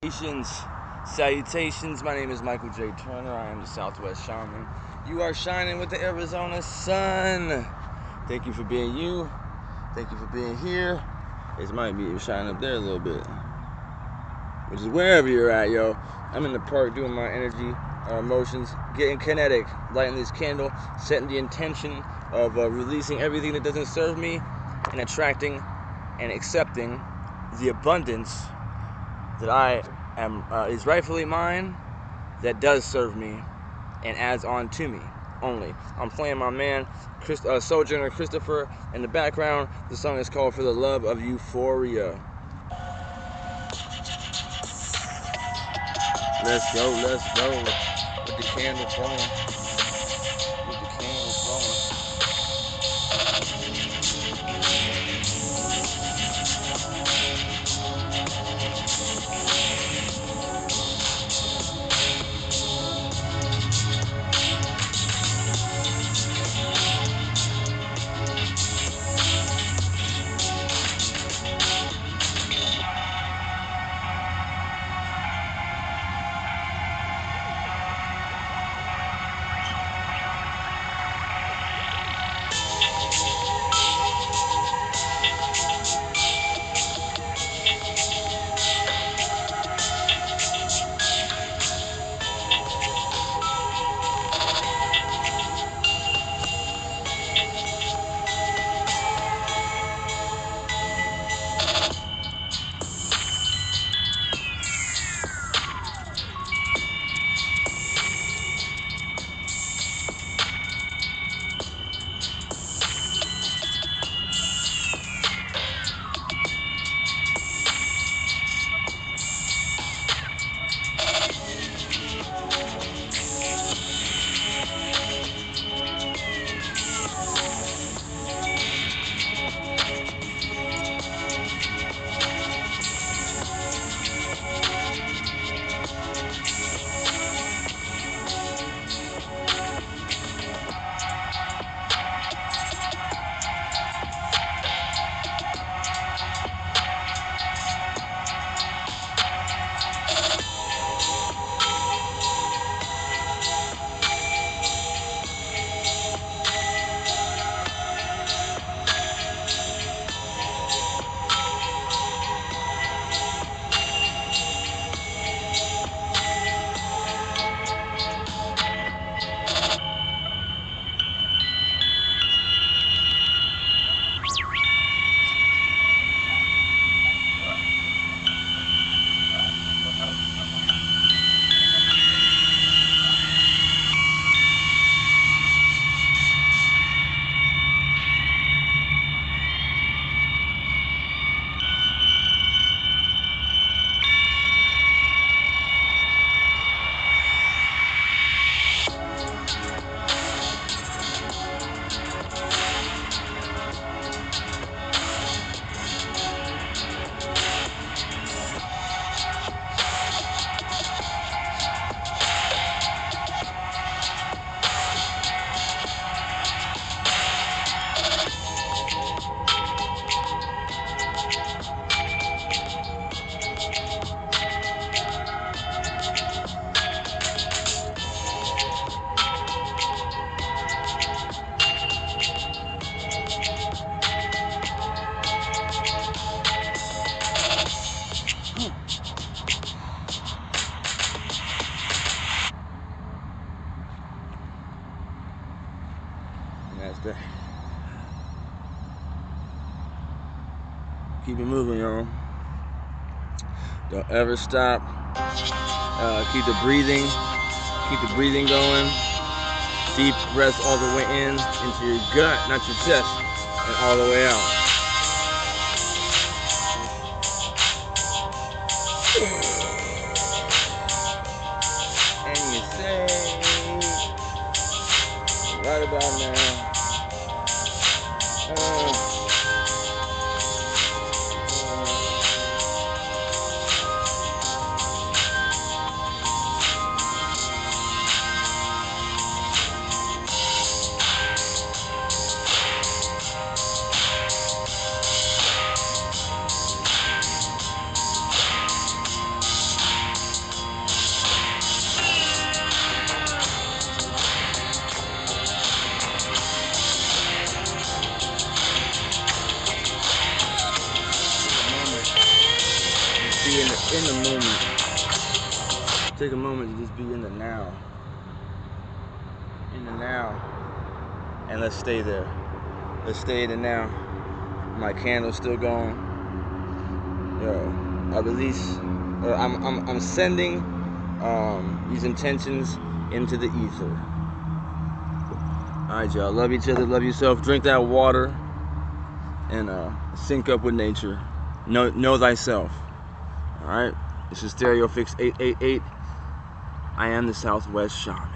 Salutations, my name is Michael J. Turner. I am the Southwest Shaman. You are shining with the Arizona sun. Thank you for being you. Thank you for being here. It might be shining up there a little bit, which is wherever you're at, yo. I'm in the park doing my energy, emotions, getting kinetic, lighting this candle, setting the intention of releasing everything that doesn't serve me and attracting and accepting the abundance that I am is rightfully mine, that does serve me and adds on to me only. I'm playing my man Sojourner Christopher in the background. The song is called For the Love of Euphoria. Let's go with the candle flowing. With the candle flowing. That's that. Keep it moving, y'all. Don't ever stop. Keep the breathing going. Deep breaths all the way in into your gut, not your chest, and all the way out. And you say, right about now. be in the moment. Take a moment to just be in the now. In the now. And let's stay there. Let's stay in the now. My candle's still going. Yo, I release. I'm sending these intentions into the ether. All right, y'all. Love each other. Love yourself. Drink that water, and sync up with nature. Know thyself. All right. This is StereoPHX 888. I am the Southwest Shaman.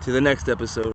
To the next episode.